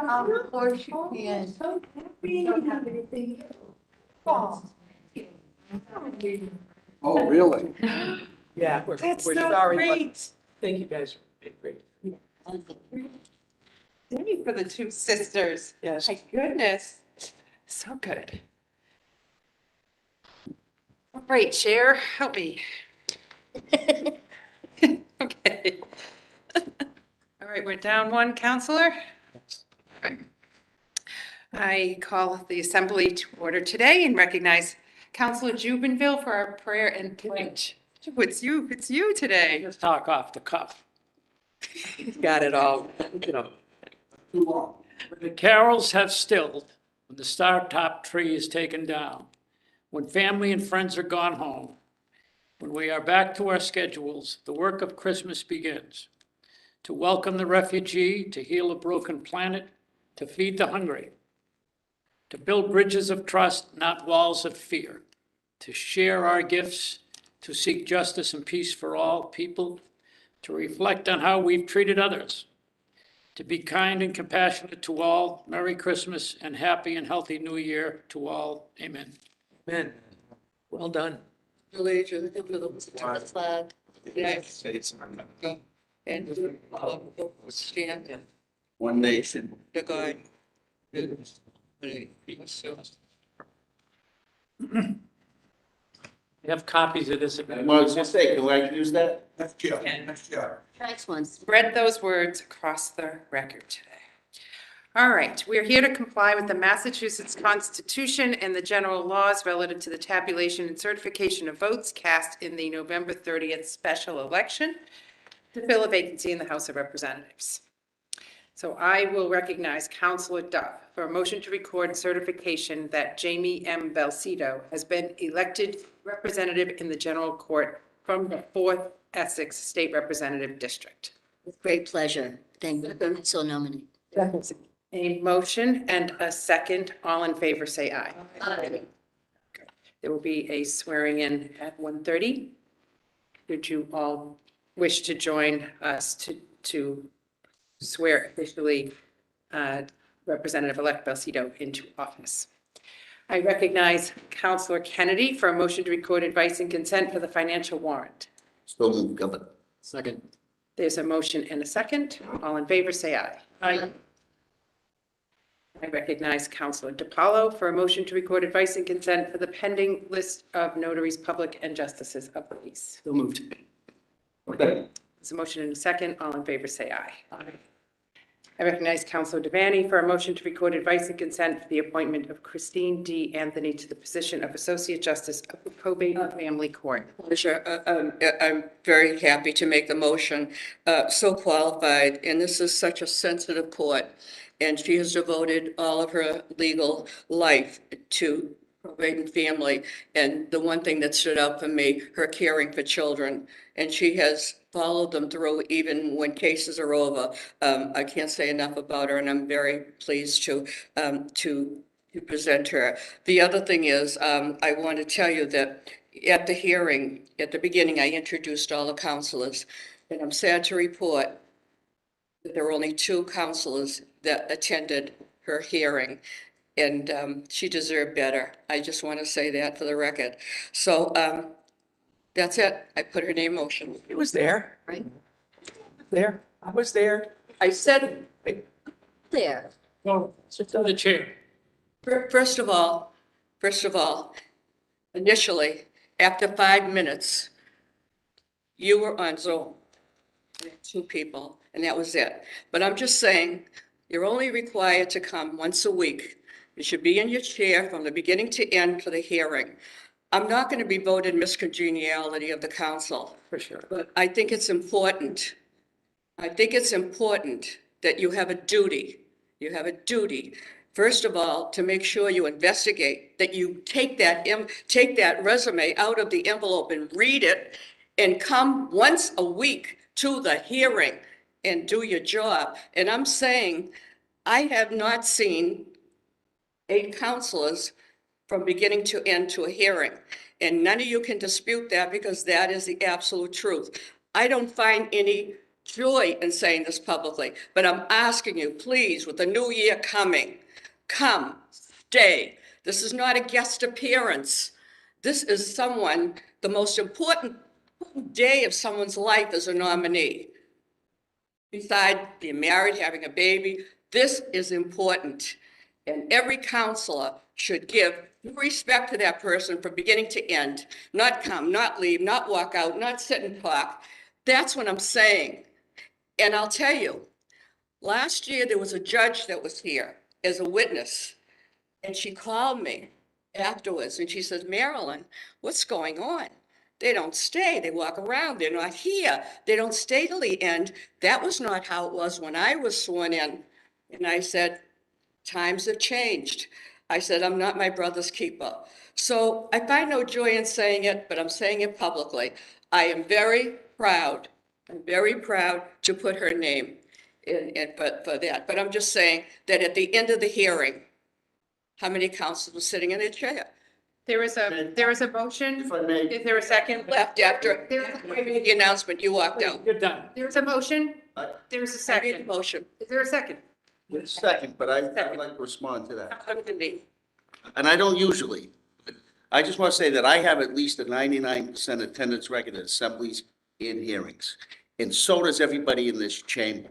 Of course you can. You don't have anything. Oh, Oh, really? Yeah, we're That's so sorry, but great. thank you guys. Great. Thank you for the two sisters. Yes. My goodness. So good. All right, Chair, help me. Okay. All right, we're down one counselor. I call the assembly to order today and recognize Counselor Jubenville for our prayer and pledge. It's you today. Just talk off the cuff. Got it all, you know. Too long. When the carols have stilled, when the star-topped tree is taken down, when family and friends are gone home, when we are back to our schedules, the work of Christmas begins. To welcome the refugee, to heal a broken planet, to feed the hungry, to build bridges of trust, not walls of fear, to share our gifts, to seek justice and peace for all people, to reflect on how we've treated others, to be kind and compassionate to all. Merry Christmas and happy and healthy New Year to all. Amen. Amen. Well done. allegiance to the flag United States. and to the republic for stand One nation. the God. You have copies of this. Well, I was gonna say, can I use that? Next one. Spread those words across the record today. All right, we are here to comply with the Massachusetts Constitution and the general laws relative to the tabulation and certification of votes cast in the November 30th special election to fill a vacancy in the House of Representatives. So I will recognize Councilor Duff for a motion to record certification that Jamie M. Belcito has been elected representative in the general court from the 4th Essex State Representative District. With great pleasure. Thank you. So nominated. A motion and a second. All in favor, say aye. Aye. There will be a swearing in at 1:30. Would you all wish to join us to swear officially Representative-elect Belcito into office? I recognize Councilor Kennedy for a motion to record advice and consent for the financial warrant. Still moving, Governor. Second. There's a motion and a second. All in favor, say aye. Aye. I recognize Councilor DiPaolo for a motion to record advice and consent for the pending list of notaries public and justices of the peace. So moved. Okay. There's a motion and a second. All in favor, say aye. I recognize Councilor Devaney for a motion to record advice and consent for the appointment of Christine D. Anthony to the position of Associate Justice of the Probate and Family Court. Pleasure. I'm very happy to make the motion. So qualified, and this is such a sensitive court. And she has devoted all of her legal life to probate and family. And the one thing that stood out for me, her caring for children. And she has followed them through even when cases are over. I can't say enough about her, and I'm very pleased to present her. The other thing is, I want to tell you that at the hearing, at the beginning, I introduced all the counselors, and I'm sad to report that there were only 2 counselors that attended her hearing, and she deserved better. I just want to say that for the record. So that's it. I put her name in motion. It was there. Right There. I was there. I said, there. Well, sit to the chair. first of all, initially, after 5 minutes, you were on Zoom. 2 people, and that was it. But I'm just saying, you're only required to come once a week. You should be in your chair from the beginning to end for the hearing. I'm not going to be voted miscongeniality of the council. For sure. But I think it's important. I think it's important that you have a duty. You have a duty, first of all, to make sure you investigate, that you take that resume out of the envelope and read it, and come once a week to the hearing and do your job. And I'm saying, I have not seen 8 counselors from beginning to end to a hearing. And none of you can dispute that, because that is the absolute truth. I don't find any joy in saying this publicly, but I'm asking you, please, with the new year coming, come, stay. This is not a guest appearance. This is someone, the most important day of someone's life as a nominee. Besides being married, having a baby, this is important. And every counselor should give respect to that person from beginning to end, not come, not leave, not walk out, not sit and talk. That's what I'm saying. And I'll tell you, last year there was a judge that was here as a witness, and she called me afterwards and she says, Marilyn, what's going on? They don't stay, they walk around, they're not here, they don't stay till the end. That was not how it was when I was sworn in. And I said, times have changed. I said, I'm not my brother's keeper. So I find no joy in saying it, but I'm saying it publicly. I am very proud. I'm very proud to put her name in for that. But I'm just saying that at the end of the hearing, how many councilors were sitting in their chair? There is a motion. If I may. Is there a second? Left after I made the announcement, you walked out. You're done. There's a motion. There's a I made the second. motion. Is there a second? Second, but I'd like to respond to that. Anthony. And I don't usually. But I just want to say that I have at least a 99% attendance record at assemblies and hearings. And so does everybody in this chamber.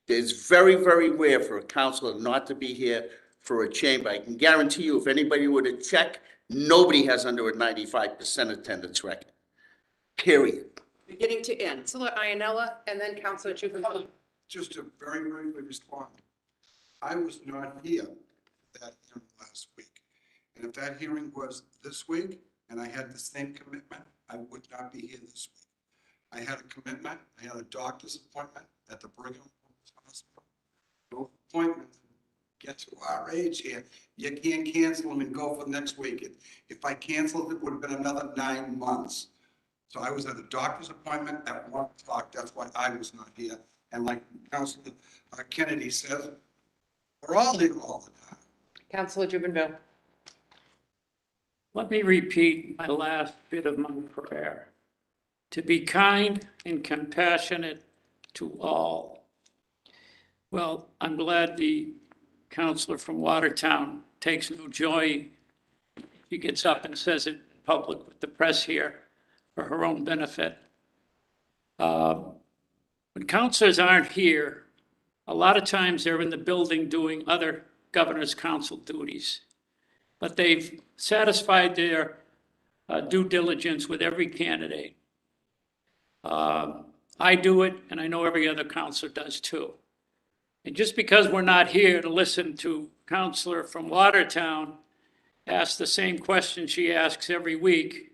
It's very, very rare for a councilor not to be here for a chamber. I can guarantee you, if anybody were to check, nobody has under a 95% attendance record. Period. Beginning to end. Councilor Ianella and then Councilor Chufin. Just to very briefly respond, I was not here at that hearing last week. And if that hearing was this week and I had the same commitment, I would not be here this week. I had a commitment, I had a doctor's appointment at the Brigham Hospital. Those appointments get to our age here, you can't cancel them and go for next week. If I canceled, it would have been another 9 months. So I was at a doctor's appointment at 1 o'clock. That's why I was not here. And like Councilor Kennedy says, we're all here all the time. Councilor Jubinville. Let me repeat my last bit of my prayer. To be kind and compassionate to all. Well, I'm glad the counselor from Watertown takes no joy. She gets up and says it in public with the press here for her own benefit. When counselors aren't here, a lot of times they're in the building doing other governor's council duties. But they've satisfied their due diligence with every candidate. I do it, and I know every other counselor does too. And just because we're not here to listen to counselor from Watertown ask the same question she asks every week,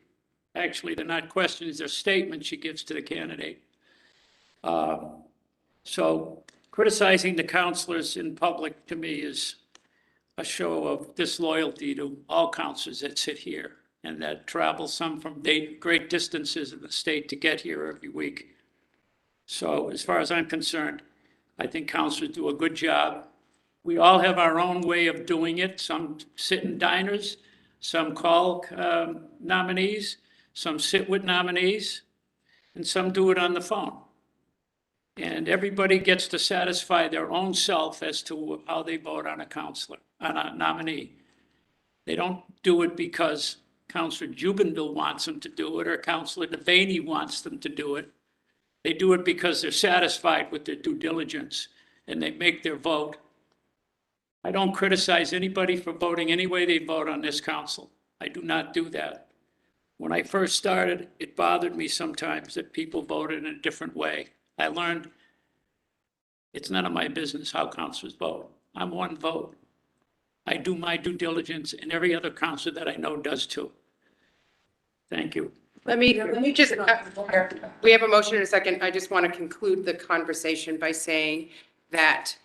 actually, they're not questions, they're statements she gives to the candidate. So criticizing the counselors in public to me is a show of disloyalty to all counselors that sit here and that travel some from great distances in the state to get here every week. So as far as I'm concerned, I think counselors do a good job. We all have our own way of doing it. Some sit in diners, some call nominees, some sit with nominees, and some do it on the phone. And everybody gets to satisfy their own self as to how they vote on a counselor, on a nominee. They don't do it because Councilor Jubinville wants them to do it or Councilor Devaney wants them to do it. They do it because they're satisfied with their due diligence and they make their vote. I don't criticize anybody for voting any way they vote on this council. I do not do that. When I first started, it bothered me sometimes that people voted in a different way. I learned it's none of my business how councilors vote. I'm one vote. I do my due diligence and every other councilor that I know does too. Thank you. Let me just, we have a motion and a second. I just want to conclude the conversation by saying that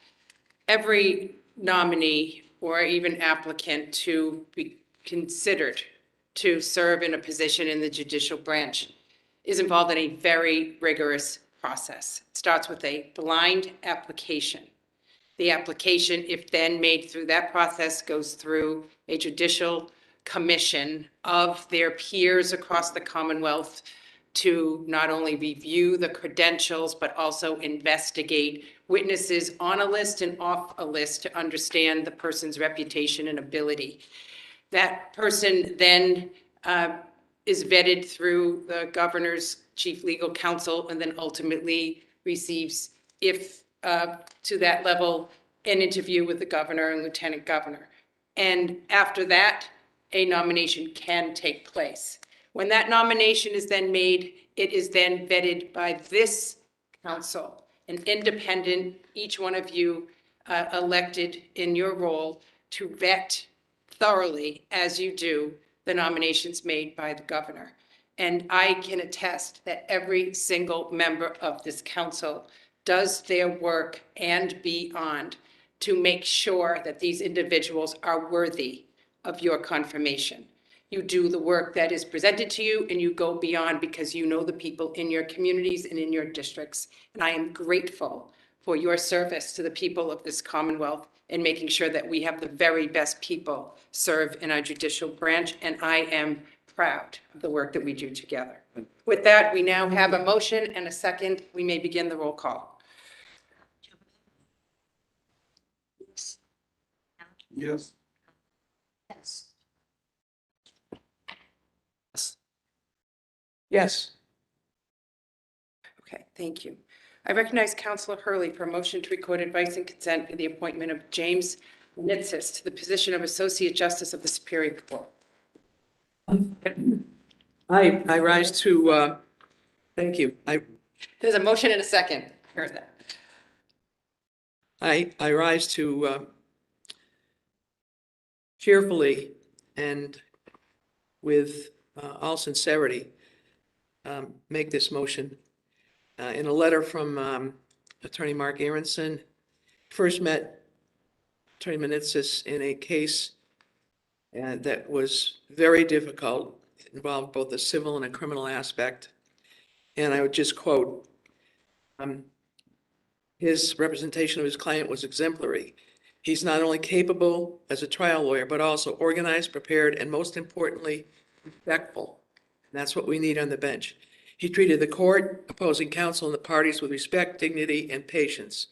every nominee or even applicant to be considered to serve in a position in the judicial branch is involved in a very rigorous process. It starts with a blind application. The application, if then made through that process, goes through a judicial commission of their peers across the Commonwealth to not only review the credentials, but also investigate witnesses on a list and off a list to understand the person's reputation and ability. That person then is vetted through the governor's chief legal counsel and then ultimately receives, if to that level, an interview with the governor and lieutenant governor. And after that, a nomination can take place. When that nomination is then made, it is then vetted by this council, an independent, each one of you elected in your role to vet thoroughly, as you do, the nominations made by the governor. And I can attest that every single member of this council does their work and beyond to make sure that these individuals are worthy of your confirmation. You do the work that is presented to you, and you go beyond because you know the people in your communities and in your districts. And I am grateful for your service to the people of this Commonwealth in making sure that we have the very best people serve in our judicial branch. And I am proud of the work that we do together. With that, we now have a motion and a second. We may begin the roll call. Yes. Yes. Okay, thank you. I recognize Councillor Hurley for a motion to record advice and consent for the appointment of James Manitsas to the position of Associate Justice of the Superior Court. I rise to, thank you. There's a motion and a second. Heard that. I rise to cheerfully and with all sincerity make this motion. In a letter from Attorney Mark Aronson, first met Attorney Manitsas in a case that was very difficult. It involved both a civil and a criminal aspect. And I would just quote, his representation of his client was exemplary. He's not only capable as a trial lawyer, but also organized, prepared, and most importantly, respectful. And that's what we need on the bench. He treated the court, opposing counsel, and the parties with respect, dignity, and patience.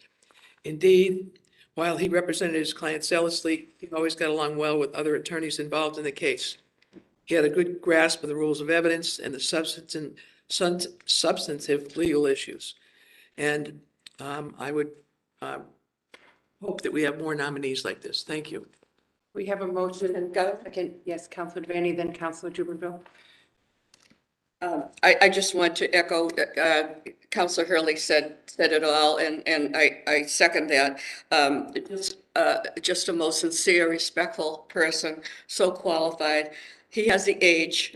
Indeed, while he represented his client zealously, he always got along well with other attorneys involved in the case. He had a good grasp of the rules of evidence and the substantive legal issues. And I would hope that we have more nominees like this. Thank you. We have a motion and go second. Yes, Councillor Devaney, then Councillor Jubenville. I just want to echo, Councillor Hurley said it all, and I second that. Just a most sincere, respectful person, so qualified. He has the age,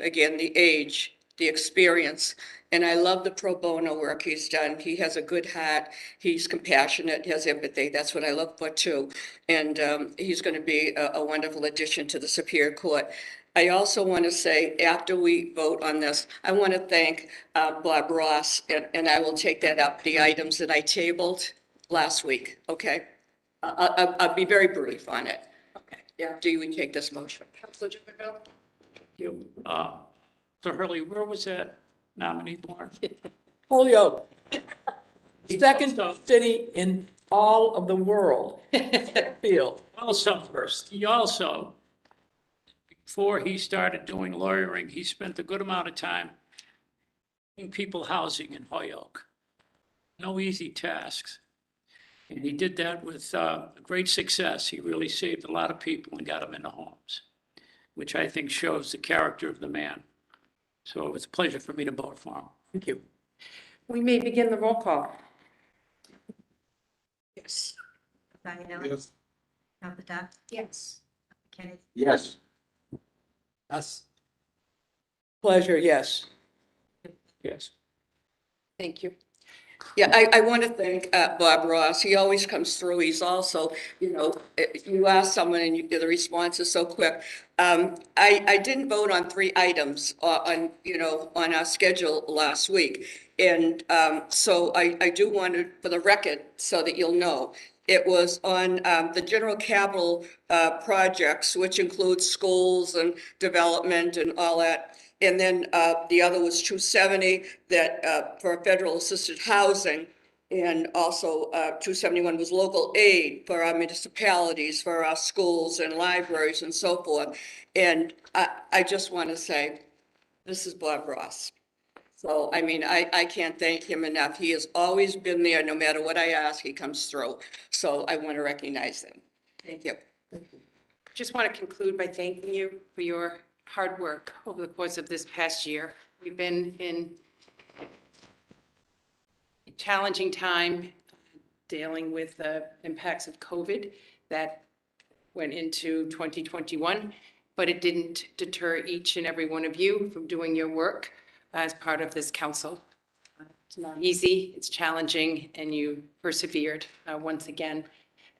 the experience, and I love the pro bono work he's done. He has a good heart. He's compassionate. He has empathy. That's what I look for too. And he's going to be a wonderful addition to the Superior Court. I also want to say, after we vote on this, I want to thank Bob Ross, and I will take that up, the items that I tabled last week, okay? I'll be very brief on it. Okay. Yeah, do you take this motion? Councillor Jubenville. You, so Hurley, where was that nominee born? Holyoke, second city in all of the world. Field. He also, before he started doing lawyering, he spent a good amount of time in people housing in Holyoke. No easy tasks. And he did that with great success. He really saved a lot of people and got them into homes, which I think shows the character of the man. So it was a pleasure for me to vote for him. Thank you. We may begin the roll call. Yes. Yes. Yes. Yes. Us. Pleasure, yes. Yes. Thank you. Yeah, I want to thank Bob Ross. He always comes through. He's also, you ask someone and the response is so quick. I didn't vote on 3 items on our schedule last week. And so I do want to, for the record, so that you'll know, it was on the general capital projects, which includes schools and development and all that. And then the other was 270 that for federal assisted housing. And also 271 was local aid for our municipalities, for our schools and libraries and so forth. And I just want to say, this is Bob Ross. So, I mean, I can't thank him enough. He has always been there. No matter what I ask, he comes through. So I want to recognize him. Thank you. Just want to conclude by thanking you for your hard work over the course of this past year. We've been in a challenging time dealing with the impacts of COVID that went into 2021, but it didn't deter each and every one of you from doing your work as part of this council. It's not easy, it's challenging, and you persevered once again.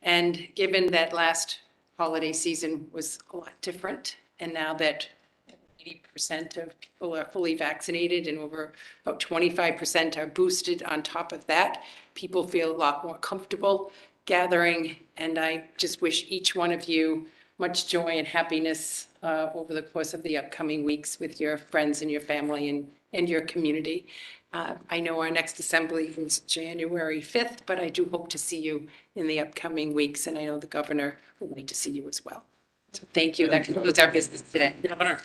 And given that last holiday season was a lot different, and now that 80% of people are fully vaccinated and over about 25% are boosted on top of that, people feel a lot more comfortable gathering. And I just wish each one of you much joy and happiness over the course of the upcoming weeks with your friends and your family and your community. I know our next assembly is January 5th, but I do hope to see you in the upcoming weeks, and I know the governor would like to see you as well. So thank you. That concludes our business today. Governor.